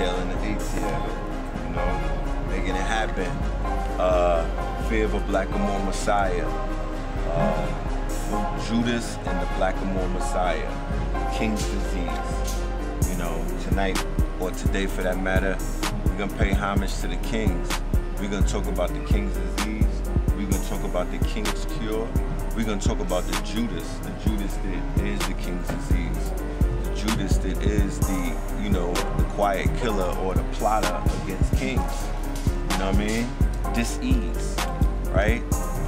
detailing the ATL, you know, making it happen. Fear of a Blackamoor Messiah. Judas and the Blackamoor Messiah. King's disease. You know, tonight, or today for that matter, we're gonna pay homage to the kings. We're gonna talk about the king's disease. We're gonna talk about the king's cure. We're gonna talk about the Judas. The Judas that is the king's disease. The Judas that is the, you know, the quiet killer or the plotter against kings. You know what I mean? Dis-ease, right?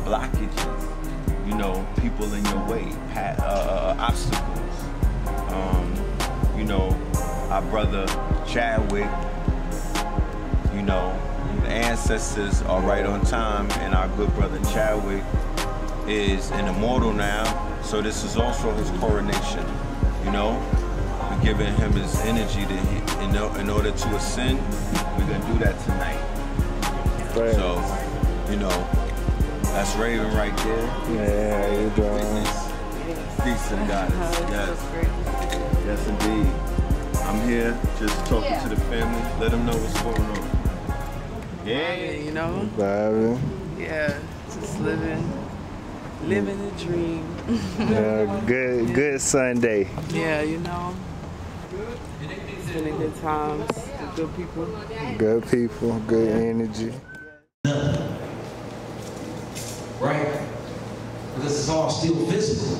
Blockages, you know, people in your way, obstacles. You know, our brother Chadwick, you know, the ancestors are right on time, and our good brother Chadwick is an immortal now, so this is also his coronation, you know? We're giving him his energy to, in order to ascend. We're gonna do that tonight. Right. So, you know, that's Raven right there. Yeah, how you doing? Peace to the goddess. Yes. Yes, indeed. I'm here just talking to the family, let them know what's going on. Yeah. You know? Vibing. Yeah, just living the dream. Yeah, good Sunday. Yeah, you know. Spending good times with good people. Good people, good energy. Right? Because it's all still physical.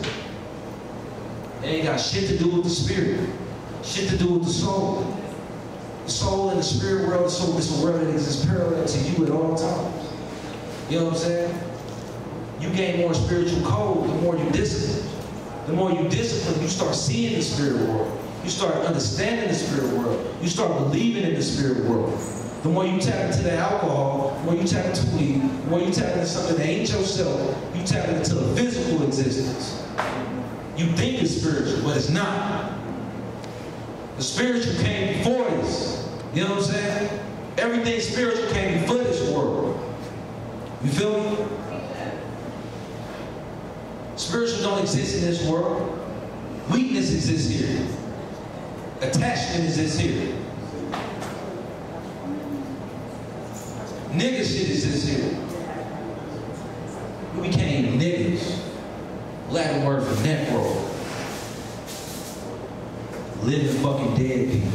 It ain't got shit to do with the spirit. Shit to do with the soul. The soul and the spirit world is a world that exists parallel to you at all times. You know what I'm saying? You gain more spiritual code the more you discipline. The more you discipline, you start seeing the spirit world. You start understanding the spirit world. You start believing in the spirit world. The more you tap into the alcohol, the more you tap into weed, the more you tap into something that ain't yourself, you tap into a physical existence. You think it's spiritual, but it's not. The spiritual came before this. You know what I'm saying? Everything spiritual came before this world. You feel me? Spiritual don't exist in this world. Weakness exists here. Attachment exists here. Nigga shit exists here. We became niggas. Latin word for necro. Living fucking dead people.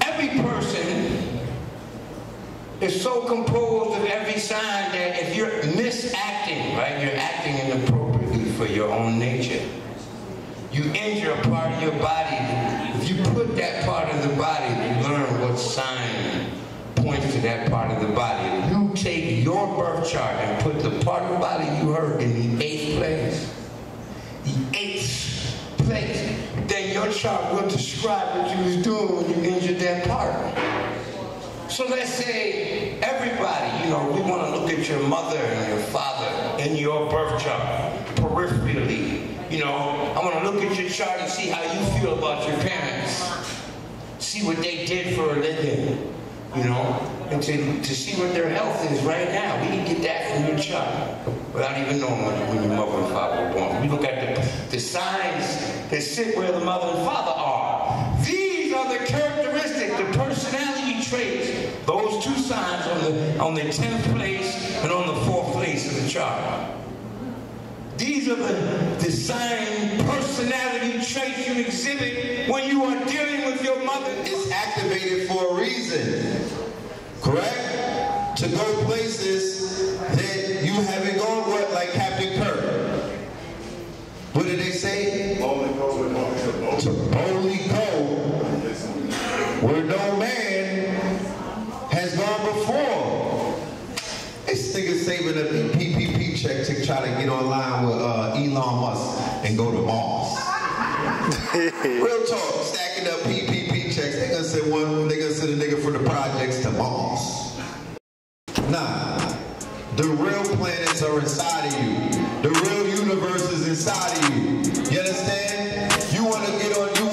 Every person is so composed of every sign that if you're misacting, right, you're acting inappropriately for your own nature. You injure a part of your body. If you put that part of the body, you learn what sign points to that part of the body. If you take your birth chart and put the part of the body you heard in the 8th place, then your chart will describe what you was doing when you injured that part. So let's say everybody, you know, we want to look at your mother and your father in your birth chart, peripherally. You know, I want to look at your chart and see how you feel about your parents. See what they did for a living, you know, and to see what their health is right now. We can get that from your chart without even knowing when your mother and father were born. We look at the signs that sit where the mother and father are. These are the characteristics, the personality traits, those two signs on the 10th place and on the 4th place of the chart. These are the sign personality traits you exhibit when you are dealing with your mother. It's activated for a reason, correct? To go places that you haven't gone with, like Captain Kirk. What did they say? Boldly go. To boldly go where no man has gone before. This nigga saving a PPP check to try to get online with Elon Musk and go to Mars. Real talk, stacking up PPP checks. They gonna send a nigga for the projects to Mars. Nah, the real planets are inside of you. The real universe is inside of you. You understand? You wanna get on, you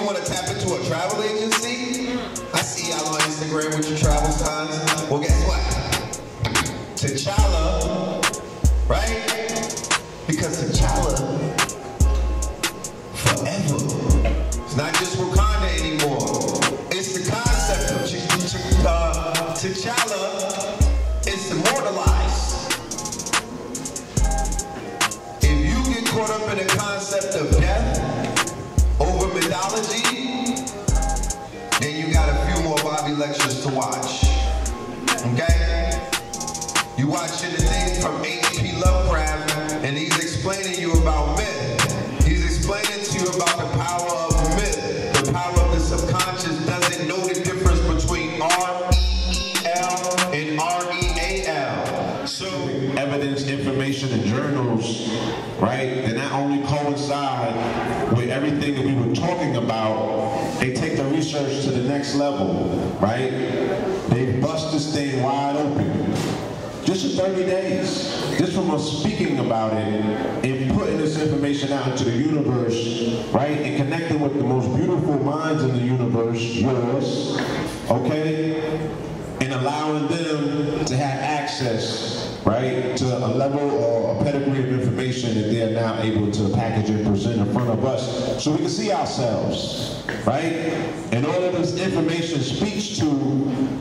wanna tap into a travel agency? I see y'all on Instagram with your travel signs. Well, guess what? T'Challa right? Because T'Challa, forever. It's not just Wakanda anymore. It's the concept of T'Challa is immortalized. If you get caught up in the concept of death over mythology, then you got a few more Bobby lectures to watch. Okay? You watching the thing from H.P. Lovecraft, and he's explaining you about myth. He's explaining to you about the power of myth. The power of the subconscious doesn't know the difference between R-E-E-L and R-E-A-L. So evidence, information, and journals, right, they not only coincide with everything that we were talking about, they take the research to the next level, right? They bust this thing wide open. Just in 30 days, just from us speaking about it and putting this information out into the universe, right, and connecting with the most beautiful minds in the universe, yours, okay, and allowing them to have access, right, to a level or a pedigree of information that they're now able to package and present in front of us so we can see ourselves, right? And all of this information speaks to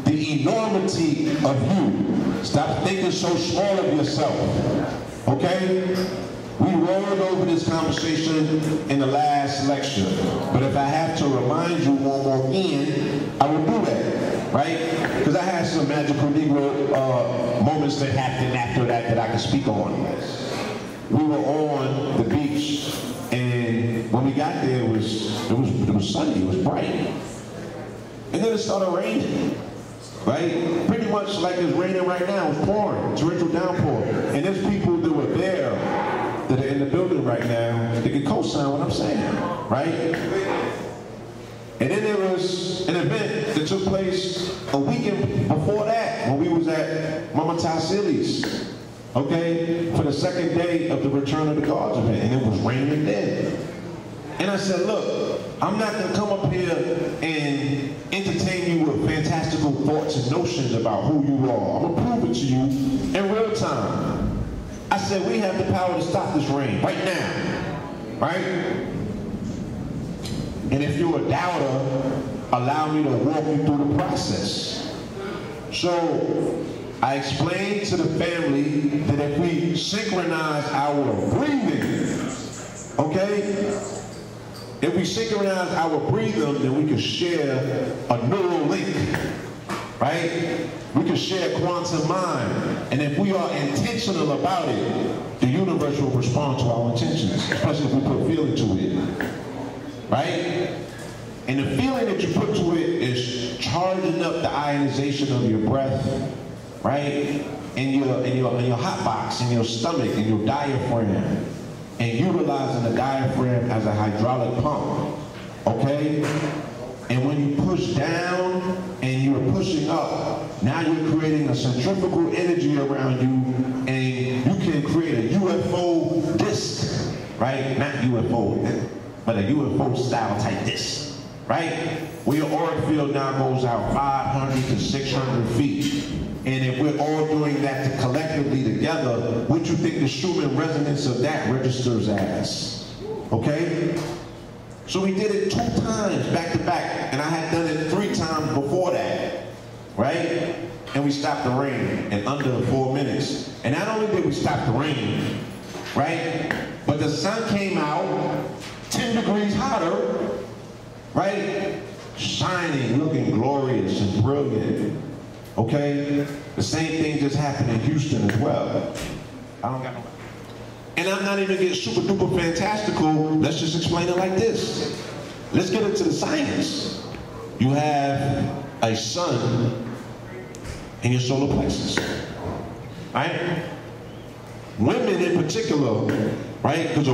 the enormity of you. Stop thinking so small of yourself, okay? We rolled over this conversation in the last lecture, but if I have to remind you one more again, I will do that, right? Because I had some magical Negro moments that happened after that I can speak on. We were on the beach, and when we got there, it was sunny, it was bright, and then it started raining. Right? Pretty much like it's raining right now. It's pouring. Torrential downpour. And there's people that were there that are in the building right now that can co-sign what I'm saying. Right? And then there was an event that took place a weekend before that when we was at Mama Tassili's. Okay? For the second day of the Return of the Gods event. And it was raining then. And I said, look, I'm not going to come up here and entertain you with fantastical thoughts and notions about who you are. I'm going to prove it to you in real time. I said, we have the power to stop this rain right now. Right? And if you're a doubter, allow me to walk you through the process. So I explained to the family that if we synchronize our breathing, okay? If we synchronize our breathing, then we can share a neural link, right? We can share quantum mind. And if we are intentional about it, the universe will respond to our intentions, especially if we put feeling to it, right? And the feeling that you put to it is charging up the ionization of your breath, right? In your hot box, in your stomach, in your diaphragm. And utilizing the diaphragm as a hydraulic pump, okay? And when you push down and you're pushing up, now you're creating a centrifugal energy around you, and you can create a UFO disc, right? Not UFO, but a UFO style type disc, right? Where your auric field now goes out 500 to 600 feet. And if we're all doing that collectively together, what you think the Schumann resonance of that registers as? Okay? So we did it 2 times back to back, and I had done it 3 times before that, right? And we stopped the rain in under 4 minutes. And not only did we stop the rain, right? But the sun came out 10 degrees hotter, right? Shining, looking glorious and brilliant. Okay? The same thing just happened in Houston as well. I don't got no. And I'm not even getting super duper fantastical. Let's just explain it like this. Let's get into the science. You have a sun in your solar plexus. Right? Women in particular, right? Because a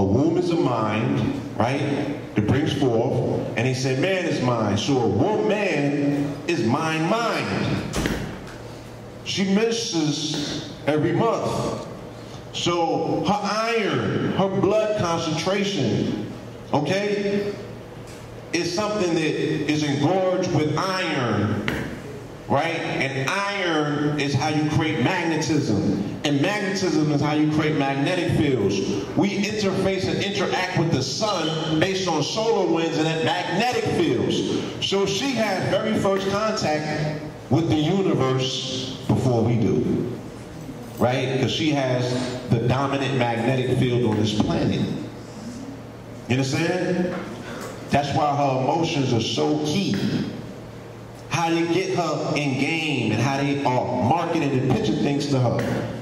womb is a mind, right? It brings forth, and he said, man is mind. So a woman is mind. She menses every month. So her iron, her blood concentration, okay, is something that is engorged with iron, right? And iron is how you create magnetism. And magnetism is how you create magnetic fields. We interface and interact with the sun based on solar winds and then magnetic fields. So she had very first contact with the universe before we do, right? Because she has the dominant magnetic field on this planet. You understand? That's why her emotions are so key. How they get her in game and how they are marketing and pitching things to her.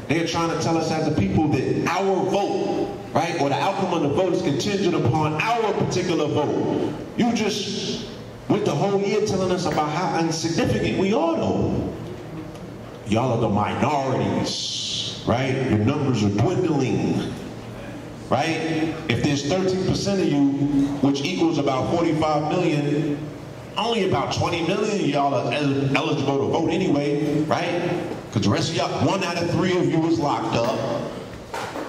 They're trying to tell us as a people that our vote, right, or the outcome of the vote is contingent upon our particular vote. You just went the whole year telling us about how insignificant we are, though. Y'all are the minorities, right? Your numbers are dwindling, right? If there's 13% of you, which equals about 45 million, only about 20 million of y'all are eligible to vote anyway, right? Because the rest of y'all, 1 out of 3 of you is locked up.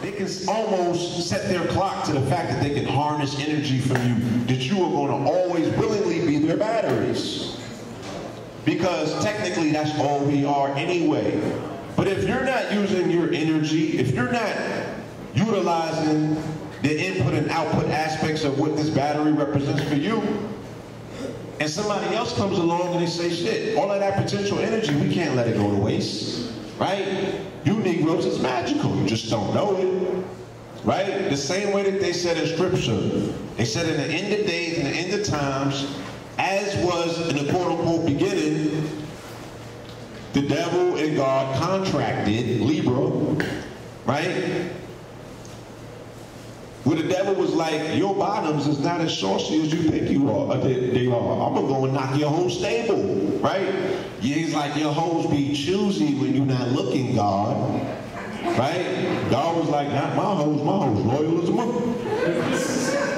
They can almost set their clock to the fact that they can harness energy from you, that you are going to always willingly be their batteries. Because technically that's all we are anyway. But if you're not using your energy, if you're not utilizing the input and output aspects of what this battery represents for you, and somebody else comes along and they say, shit, all of that potential energy, we can't let it go to waste, right? You Negroes, it's magical, you just don't know it, right? The same way that they said in Scripture, they said in the end of days and the end of times, as was in the quote-unquote beginning, the devil and God contracted, Libra, right? Where the devil was like, your bottoms is not as saucy as you think they are. I'm gonna go and knock your whole stable, right? Yeah, he's like, your hoes be choosy when you're not looking, God, right? God was like, not my hoes loyal as a moon,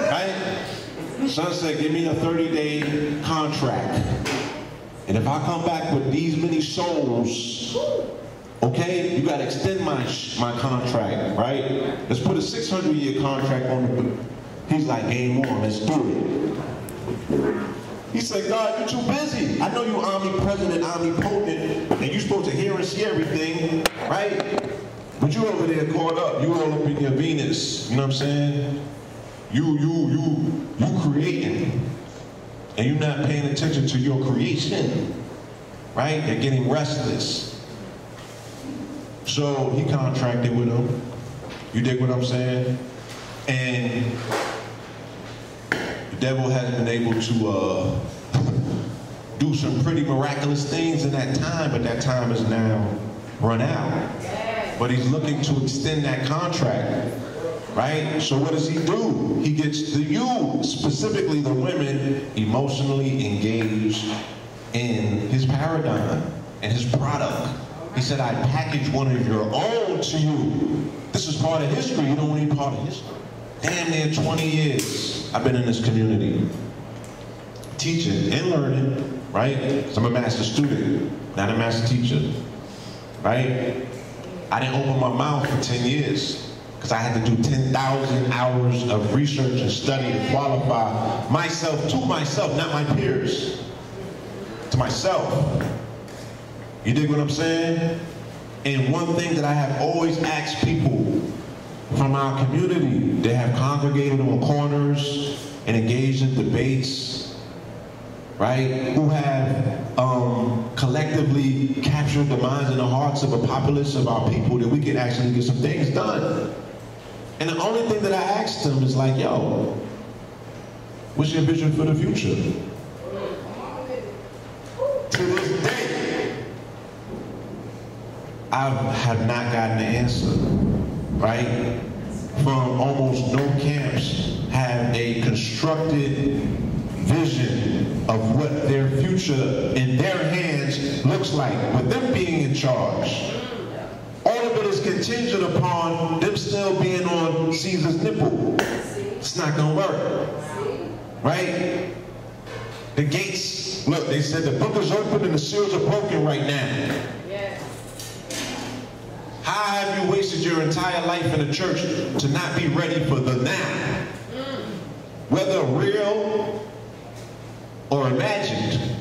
right? Son said, give me a 30-day contract. And if I come back with these many souls, okay, you got to extend my contract, right? Let's put a 600-year contract on the. He's like, game on, let's do it. He said, God, you're too busy. I know you're omnipresent, omnipotent, and you're supposed to hear and see everything, right? But you over there caught up. You all up in your Venus. You know what I'm saying? You creating, and you're not paying attention to your creation, right? You're getting restless. So he contracted with him. You dig what I'm saying? And the devil hasn't been able to do some pretty miraculous things in that time, but that time is now run out. But he's looking to extend that contract, right? So what does he do? He gets you, specifically the women, emotionally engaged in his paradigm and his product. He said, I package one of your own to you. This is part of history. You don't need part of history. Damn near 20 years I've been in this community. Teaching and learning, right? Because I'm a master student, not a master teacher, right? I didn't open my mouth for 10 years because I had to do 10,000 hours of research and study to qualify myself to myself, not my peers, to myself. You dig what I'm saying? And one thing that I have always asked people from our community, they have congregated on corners and engaged in debates, right? Who have collectively captured the minds and the hearts of a populace of our people that we can actually get some things done. And the only thing that I asked them is like, yo, what's your vision for the future? To this day, I have not gotten an answer, right? From almost no camps have a constructed vision of what their future in their hands looks like, with them being in charge. All of it is contingent upon them still being on Caesar's nipple. It's not gonna work, right? The gates, look, they said the book is open and the seals are broken right now. How have you wasted your entire life in the church to not be ready for the now? Whether real or imagined,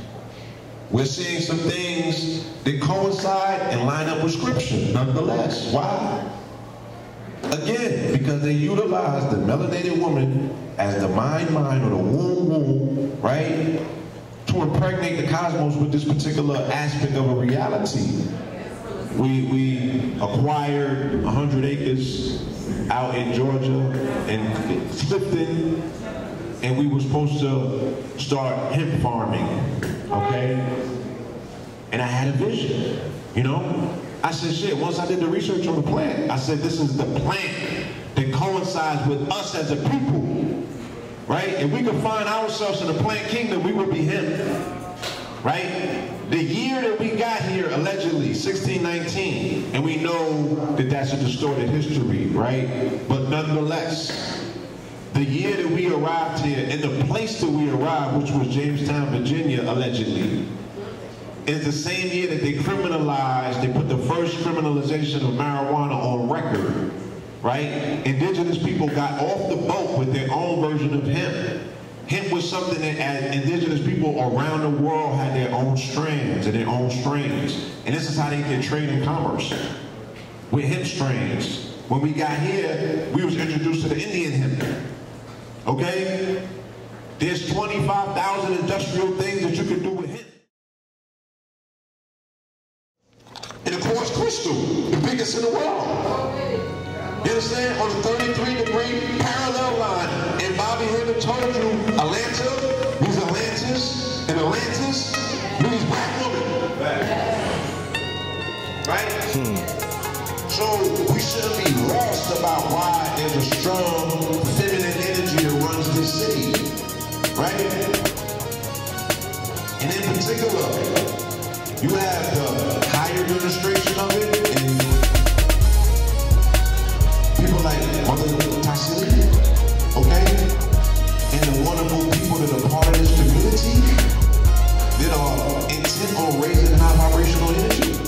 we're seeing some things that coincide and line up with scripture, nonetheless. Why? Again, because they utilize the melanated woman as the mind or the womb, right? To impregnate the cosmos with this particular aspect of a reality. We acquired 100 acres out in Georgia and Clifton, and we were supposed to start hemp farming, okay? And I had a vision, you know? I said, shit, once I did the research on the plant, I said, this is the plant that coincides with us as a people, right? If we could find ourselves in the plant kingdom, we would be hemp, right? The year that we got here, allegedly, 1619, and we know that that's a distorted history, right? But nonetheless, the year that we arrived here, and the place that we arrived, which was Jamestown, Virginia, allegedly, is the same year that they criminalized, they put the first criminalization of marijuana on record, right? Indigenous people got off the boat with their own version of hemp. Hemp was something that as indigenous people around the world had their own strands and their own strains. And this is how they did trade and commerce, with hemp strains. When we got here, we was introduced to the Indian hemp, okay? There's 25,000 industrial things that you can do with hemp. And of course, crystal, the biggest in the world. You understand? On the 33-degree parallel line. And Bobby Hillman told you, Atlanta means Atlantis, and Atlantis means black woman. Right? So we shouldn't be lost about why there's a strong feminine energy that runs this city. Right? And in particular, you have the higher administration of it, and people like Mother Tassili, okay? And the wonderful people that are part of this community that are intent on raising high vibrational energy.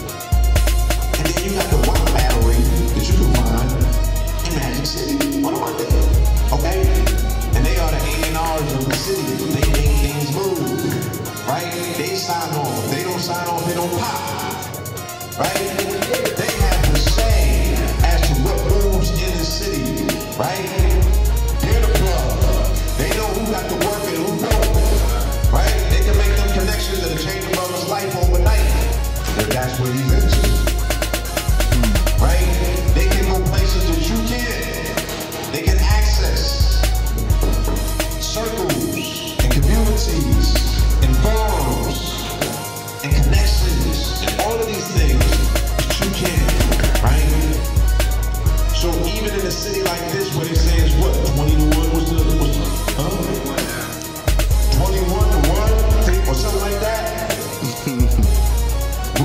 And then you got the white battery that you can find in Magic City on a Monday, okay? And they are the A&Rs of the city. They make things move, right? They sign off. They don't sign off, they don't pop, right? They have the say as to what moves in the city, right? They're the plug. They know who got to work and who don't, right? They can make them connections that'll change a brother's life overnight, if that's what he's into, right? They can go places that you can't. They can access circles and communities and forums and connections and all of these things that you can, right? So even in a city like this where they say it's what, 20-1 was the 21-1 or something like that,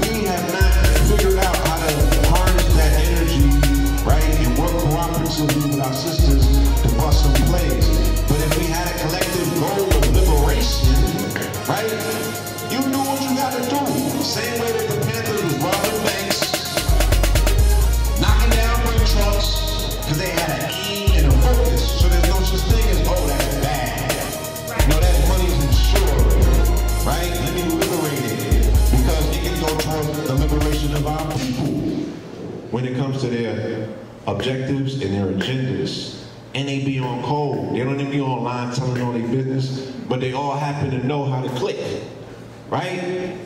we have not figured out how to harness that energy, right, and work cooperatively with our sisters to bust some plays. But if we had a collective goal of liberation, right, you do what you gotta do. Same way that the Panthers was robbing banks, knocking down brick trucks, because they had an aim and a focus. So there's no such thing as, oh, that's bad. No, that money's insured, right? Let me liberate it, because it can go towards the liberation of our people when it comes to their objectives and their agendas. And they be on code. They don't even be online telling all their business, but they all happen to know how to click, right?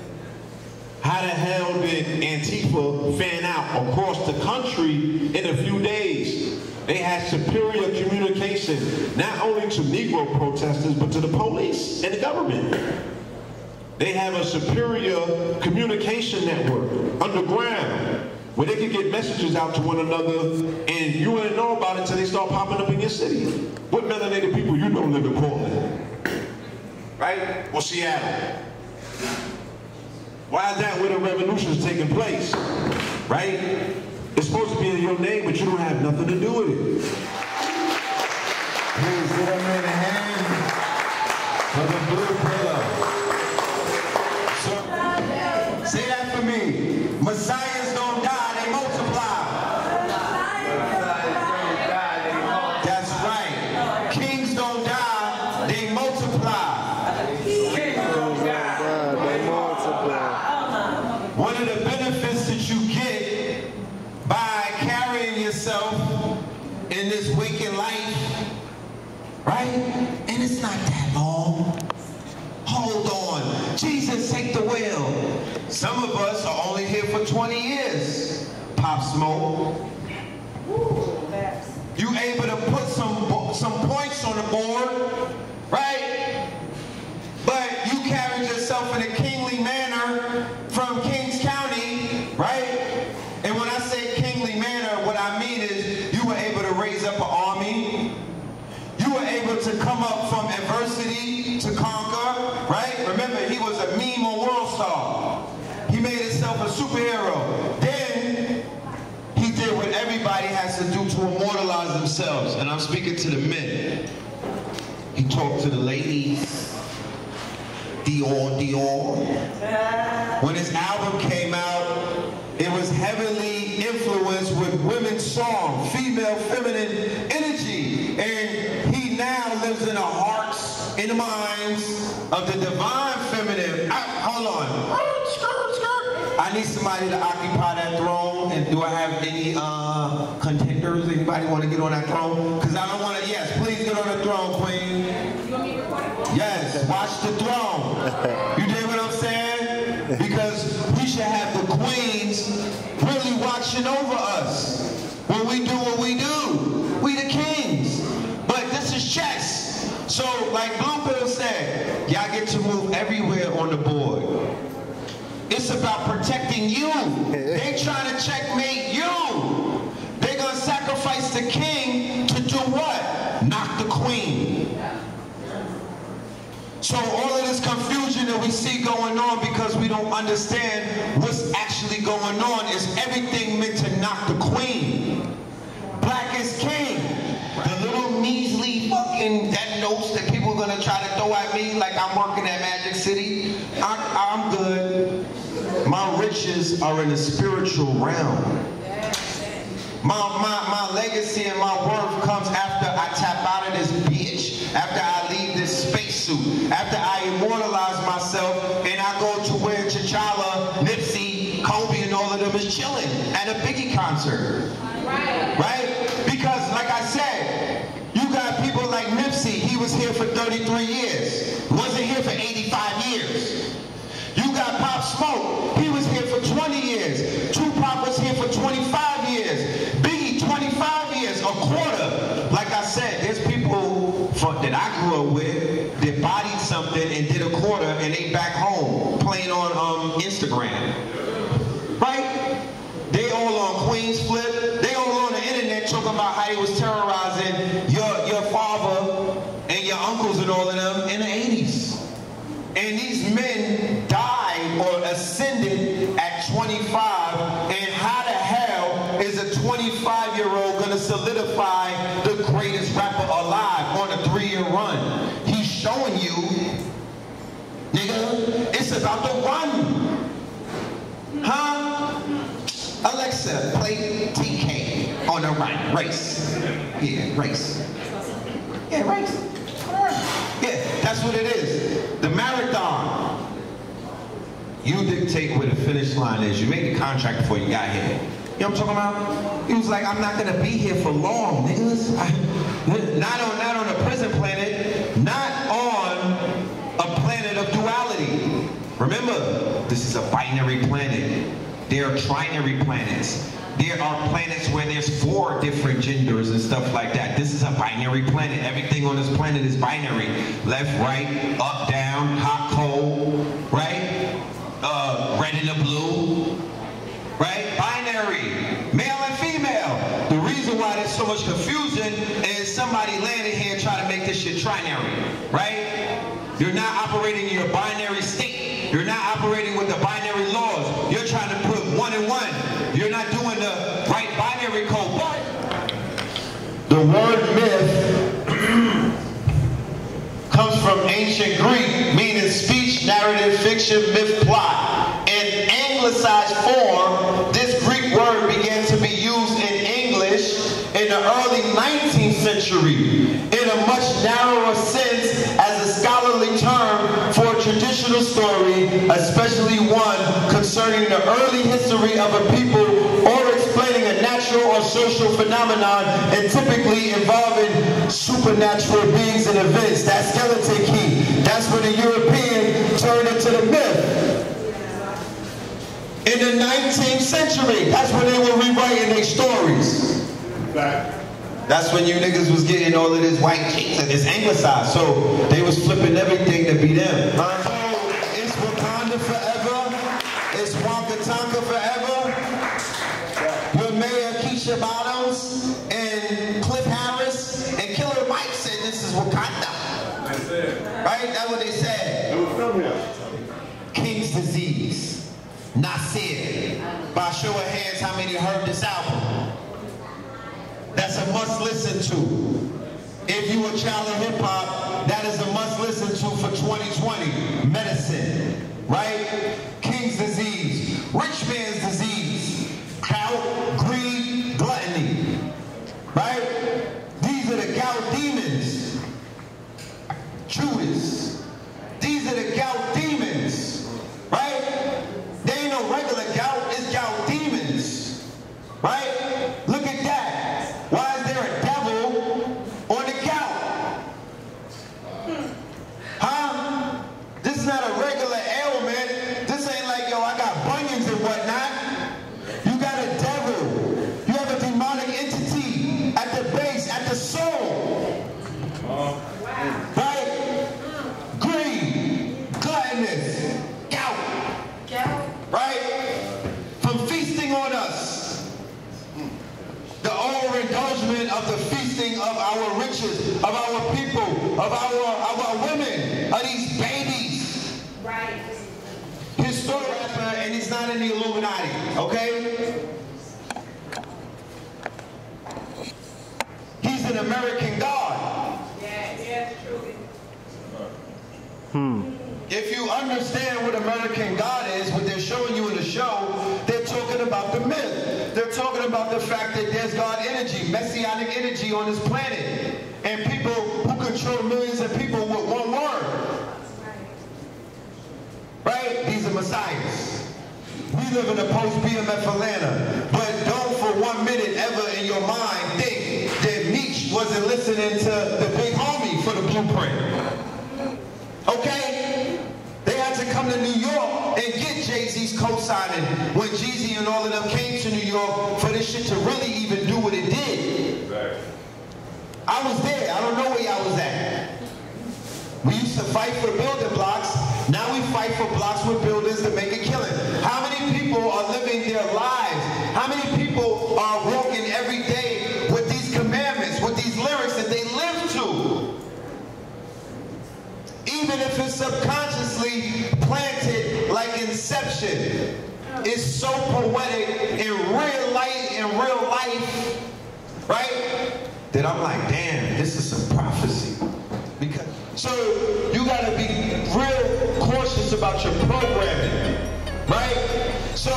How the hell did Antifa fan out across the country in a few days? They had superior communication, not only to Negro protesters, but to the police and the government. They have a superior communication network underground, where they can get messages out to one another, and you ain't know about it until they start popping up in your city. What melanated people you know live in Portland? Right? Or Seattle? Why is that where the revolution is taking place? Right? It's supposed to be in your name, but you don't have nothing to do with it. Please give them in the hand for the blue pillow. So, say that for me. Messiahs don't die, they multiply. That's right. Kings don't die, they multiply. Kings don't die, they multiply. take the wheel. Some of us are only here for 20 years. Pop Smoke. You able to put some points on the board, right? But you carried yourself in a kingly manner from Kings County, right? And when I say kingly manner, what I mean is you were able to raise up an army. You were able to come up from adversity to conquer, right? Remember, he was a meme or world star. He made himself a superhero. Then he did what everybody has to do to immortalize themselves. And I'm speaking to the men. He talked to the ladies. Dior. When his album came out, it was heavily influenced with women's song, female feminine energy. And he now lives in the hearts, in the minds of the divine feminine. Hold on. I need somebody to occupy that throne. And do I have any contenders? Anybody want to get on that throne? Because I don't want to, yes, please get on the throne, queen. Yes, watch the throne. You dig what I'm saying? Because we should have the queens really watching over us when we do what we do. We the kings. But this is chess. So like Blue Pill said, y'all get to move everywhere on the board. It's about protecting you. They trying to checkmate you. They're going to sacrifice the king to do what? Knock the queen. So all of this confusion that we see going on because we don't understand what's actually going on is everything meant to knock the queen. Black is king. The little measly fucking that notes that people are going to try to throw at me like I'm working at Magic City. I'm good. My riches are in the spiritual realm. My legacy and my worth comes after I tap out of this bitch, after I leave this spacesuit, after I immortalize myself and I go to where T'Challa, Nipsey, Kobe, and all of them is chilling at a Biggie concert. Right? Because, like I said, you got people like Nipsey, he was here for 33 years, wasn't here for 85 years. You got Pop Smoke, he was here for 20 years. Tupac was here for 25 years. Biggie, 25 years, a quarter. Like I said, there's people that I grew up with that bodied something and did a quarter and they back home playing on Instagram. Right? They all on Queens Flip. They all on the internet talking about how they was terrorizing your father and your uncles and all of them in the 80s. And these men died or ascended at 25. And how the hell is a 25-year-old going to solidify the greatest rapper alive on a 3-year run? He's showing you, nigga, it's about the run. Huh? Alexa, play TK on the run. Race. Yeah, race. Yeah, race. Yeah, that's what it is. The marathon. You dictate where the finish line is. You made the contract before you got here. You know what I'm talking about? He was like, I'm not gonna be here for long, niggas. Not on a prison planet, not on a planet of duality. Remember, this is a binary planet. There are trinary planets. There are planets where there's 4 different genders and stuff like that. This is a binary planet. Everything on this planet is binary. Left, right, up, down, hot, cold, right? Red and the blue, right? Binary, male and female. The reason why there's so much confusion is somebody landed here trying to make this shit trinary, right? You're not operating in your binary state. You're not operating with the binary laws. You're trying to put 1 and 1. You're not doing the right binary code. But the word myth comes from ancient Greek, meaning speech, narrative, fiction, myth, plot. In anglicized form, this Greek word began to be used in English in the early 19th century in a much narrower sense as a scholarly term for a traditional story, especially one concerning the early history of a people or explaining a natural or social phenomenon and typically involving supernatural beings and events. That skeleton key. That's when the European turned into the myth. in the 19th century. That's when they were rewriting their stories. That's when you niggas was getting all of this white chicks and this anglicized. So they was flipping everything to be them. It's Wakanda forever. It's Wonka Tonka forever. Your mayor Keisha Bottoms and Cliff Harris and Killer Mike said this is Wakanda. That's it. Right? That's what they said. It was from here. King's Disease. Nasir. By show of hands, how many heard this album? That's a must listen to. If you a child of hip hop, that is a must listen to for 2020. Medicine, right? King's Disease. Rich Man's Disease. Gout, greed, gluttony. Right? These are the gout demons. Judas. These are the gout demons. Right? They ain't no regular gout, it's gout demons. Right? Look at that. Why is there a devil on the gout? Huh? This is not a regular ailment. This ain't like, yo, I got bunions and whatnot. You got a devil. You have a demonic entity at the base, at the soul. Right? Greed, gluttonous, gout. Right? From feasting on us. The overindulgence of the feasting of our riches, of our people, of our women, of these babies. Right. His story rapper, and he's not in the Illuminati, okay? He's an American God. Yeah, truly. If you understand what American God is, what they're showing you in the show, they're talking about the myth. They're talking about the fact that there's God energy, messianic energy on this planet, and people who control millions of people with one word. Right? These are messiahs. We live in a post-BMF Atlanta, but don't for 1 minute ever in your mind think that Meech wasn't listening to the big homie for the blueprint. Okay? They had to come to New York and get Jay-Z's co-signing when Jeezy and all of them came to New York for this shit to really even do what it did. I was there. I don't know where y'all was at. We used to fight for building blocks. Now we fight for blocks with builders to make a killing. How many people are living their lives? How many people are walking every day with these commandments, with these lyrics that they live to? Even if it's subconsciously planted like Inception, it's so poetic in real life, right? That I'm like, damn, this is some prophecy. Because so you gotta be real cautious about your programming, right? So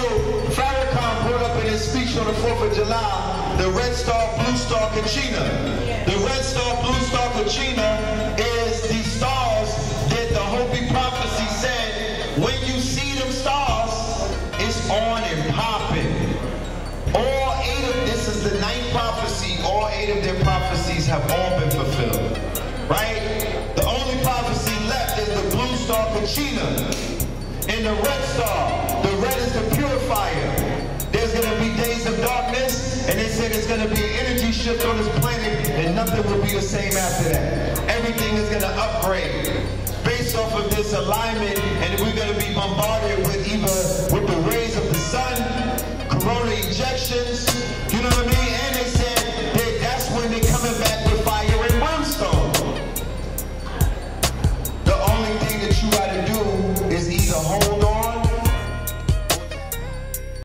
Farrakhan brought up in his speech on the 4th of July, the Red Star, Blue Star, Kachina. The Red Star, Blue Star, Kachina is the stars that the Hopi prophecy said, when you see them stars, it's on and popping. All 8 of this is the 9th prophecy. All 8 of their prophecies have all been fulfilled, right? The only prophecy left is the Blue Star, Kachina, and the Red Star. The red is the purifier. There's going to be days of darkness, and they said there's going to be an energy shift on this planet, and nothing will be the same after that. Everything is going to upgrade based off of this alignment, and we're going to be bombarded with either with the rays of the sun, corona ejections,